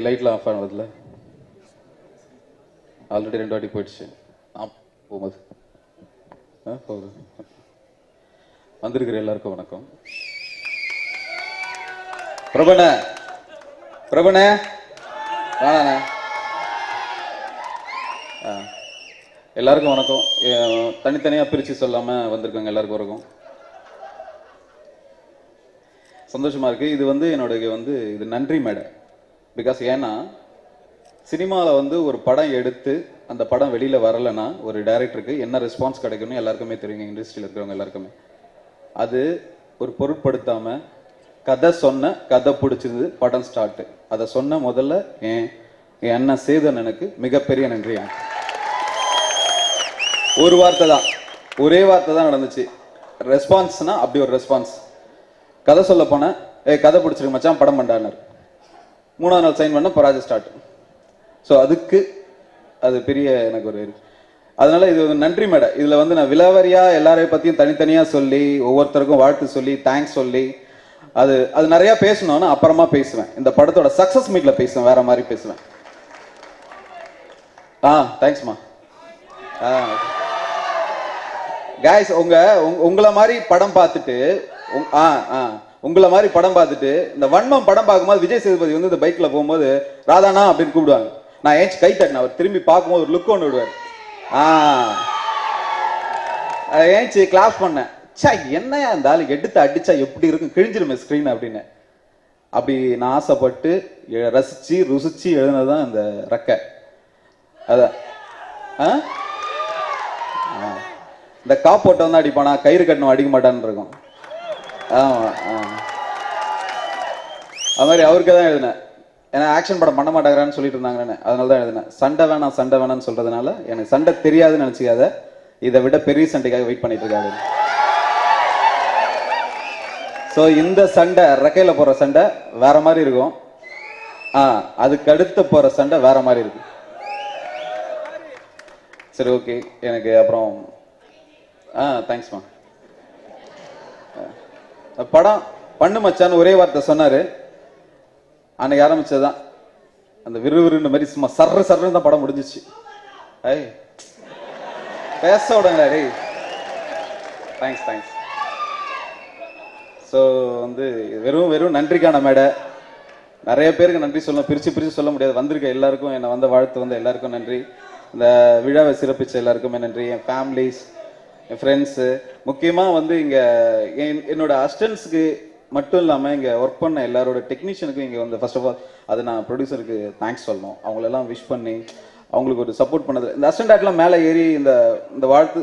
லைட்லாம் of ஆனதில்ல, already 2 வாட்டி போயிடுச்சு. போகும்போது போகுது. வந்திருக்கிற எல்லாருக்கும் வணக்கம். பிரபண்ண வாணா, எல்லாருக்கும் வணக்கம். தனித்தனியாக பிரித்து சொல்லாமல் வந்திருக்காங்க எல்லாருக்கும் வணக்கம். சந்தோஷமாக இருக்குது. இது வந்து என்னோட இது நன்றி மேடை. பிகாஸ் ஏன்னா சினிமாவில் ஒரு படம் எடுத்து அந்த படம் வெளியில் வரலைன்னா ஒரு டைரக்டருக்கு என்ன ரெஸ்பான்ஸ் கிடைக்கும்னு எல்லாருக்குமே தெரியுங்க, இண்டஸ்ட்ரியில் இருக்கிறவங்க எல்லாருக்குமே. அது ஒரு பொருட்படுத்தாமல் கதை பிடிச்சது, படம் ஸ்டார்ட்டு. அதை சொன்ன முதல்ல என் அண்ணன் சேதன் எனக்கு மிகப்பெரிய நன்றி. ஒரு வார்த்தை தான், ஒரே வார்த்தை தான் நடந்துச்சு. ரெஸ்பான்ஸ்னா அப்படி ஒரு ரெஸ்பான்ஸ். கதை சொல்ல போனேன், கதை பிடிச்சிருக்கு மச்சான் படம் பண்ணார். 3ஆவது நாள் சைன் பண்ண ப்ராஜெக்ட் ஸ்டார்ட். ஸோ அதுக்கு அது பெரிய எனக்கு ஒரு அதனால இது நன்றி மேடை. இதில் நான் விலாவரியா எல்லாரையும் பற்றியும் தனித்தனியாக சொல்லி ஒவ்வொருத்தருக்கும் வாழ்த்து சொல்லி தேங்க்ஸ் சொல்லி அது நிறையா பேசணும்னு அப்புறமா பேசுவேன். இந்த படத்தோட சக்ஸஸ் மீட்ல பேசுவேன், வேற மாதிரி பேசுவேன். தேங்க்ஸ்மா. கைஸ், உங்களை மாதிரி படம் பார்த்துட்டு உங்களை மாதிரி படம் பார்த்துட்டு இந்த வன்மம் படம் பார்க்கும்போது விஜய் சேதுபதி இந்த பைக்ல போகும்போது ராதானா அப்படின்னு கூப்பிடுவாங்க. நான் ஏஞ்சி கை தட்டினேன். அவர் திரும்பி பார்க்கும்போது ஒரு லுக் ஒன்று விடுவார். ஏஞ்சி கிளாஸ் பண்ணேன். சா என்னையா இந்த ஆளு எடுத்து அடிச்சா எப்படி இருக்கும், கிழிஞ்சிருமே ஸ்கிரீன் அப்படின்னு. அப்படி நான் ஆசைப்பட்டு ரசிச்சு ருசிச்சு எழுதுனதுதான் இந்த ரெக்கை. அதான் இந்த காப்போட்டை வந்து அடிப்பானா, கயிறு கட்டணும் அடிக்க மாட்டான்னு இருக்கும். அது மாதிரி அவருக்கு தான் எழுதினேன். ஏன்னா ஆக்ஷன் படம் பண்ண மாட்டேங்கிறான்னு சொல்லிட்டு இருந்தாங்கன்னு, அதனால தான் எழுதினேன். சண்டை வேணாம்னு சொல்றதுனால எனக்கு சண்டை தெரியாதுன்னு நினைச்சுக்காத, இதை விட பெரிய சண்டைக்காக வெயிட் பண்ணிட்டு இருக்காரு. ஸோ இந்த சண்டை ரெக்கையில போற சண்டை வேற மாதிரி இருக்கும், அதுக்கு அடுத்து போற சண்டை வேற மாதிரி இருக்கு. சரி, ஓகே. எனக்கு அப்புறம் தேங்க்ஸ்மா. படம் பண்ணு மச்சான்னு ஒரே வார்த்தை சொன்னாரு. அன்னைக்கு ஆரம்பிச்சதுதான் அந்த விறுவிறுன்ற மாதிரி சும்மா சர்றன்னு தான் படம் முடிஞ்சிச்சு. பேச விடுங்களா டேய். தேங்க்ஸ். ஸோ வெறும் நன்றிக்கான மேடை. நிறைய பேருக்கு நன்றி சொல்லணும், பிரிச்சு சொல்ல முடியாது. வந்திருக்க எல்லாருக்கும், என்னை வாழ்த்து வந்த எல்லாருக்கும் நன்றி. இந்த விழாவை சிறப்பிச்ச எல்லாருக்குமே நன்றி. என் ஃபேமிலிஸ், என் ஃப்ரெண்ட்ஸு, முக்கியமாக இங்கே என்னோட அசிஸ்டன்ஸுக்கு மட்டும் இல்லாமல் இங்கே ஒர்க் பண்ண எல்லாரோட டெக்னீஷியனுக்கும் இங்கே ஃபர்ஸ்ட் ஆஃப் ஆல் அது நான் ப்ரொடியூசருக்கு தேங்க்ஸ் சொல்லணும். அவங்களெல்லாம் விஷ் பண்ணி அவங்களுக்கு ஒரு சப்போர்ட் பண்ணது. இந்த அசிஸ்டன்ட் ஆக்டர்லாம் மேலே ஏறி இந்த வாழ்த்து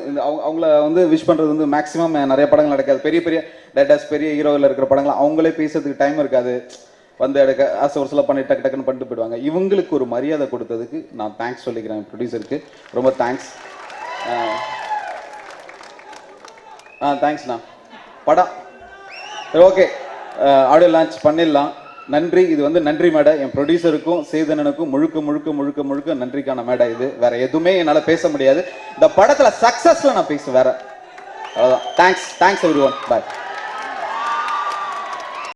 அவங்கள விஷ் பண்ணுறது மேக்ஸிமம் நிறைய படங்கள் நடக்காது. பெரிய டேட்டாஸ், பெரிய ஹீரோவில் இருக்கிற படங்கள் அவங்களே பேசுறதுக்கு டைம் இருக்காது. எடுக்க ஆசை ஒரு சில பண்ணி டக்குன்னு பண்ணிட்டு போயிடுவாங்க. இவங்களுக்கு ஒரு மரியாதை கொடுத்ததுக்கு நான் தேங்க்ஸ் சொல்லிக்கிறேன். ப்ரொடியூசருக்கு ரொம்ப தேங்க்ஸ். தேங்க்ஸ்ண்ணா. படம் ஓகே, ஆடியோ லான்ச் பண்ணிடலாம். நன்றி. இது நன்றி மேடை. என் ப்ரொடியூசருக்கும் சேதனனுக்கும் முழுக்க நன்றிக்கான மேடை இது. வேற எதுவுமே என்னால் பேச முடியாது. இந்த படத்துல சக்சஸ்ல நான் பேசுவேன். வேற அவ்வளோதான். Thanks everyone. பாய்.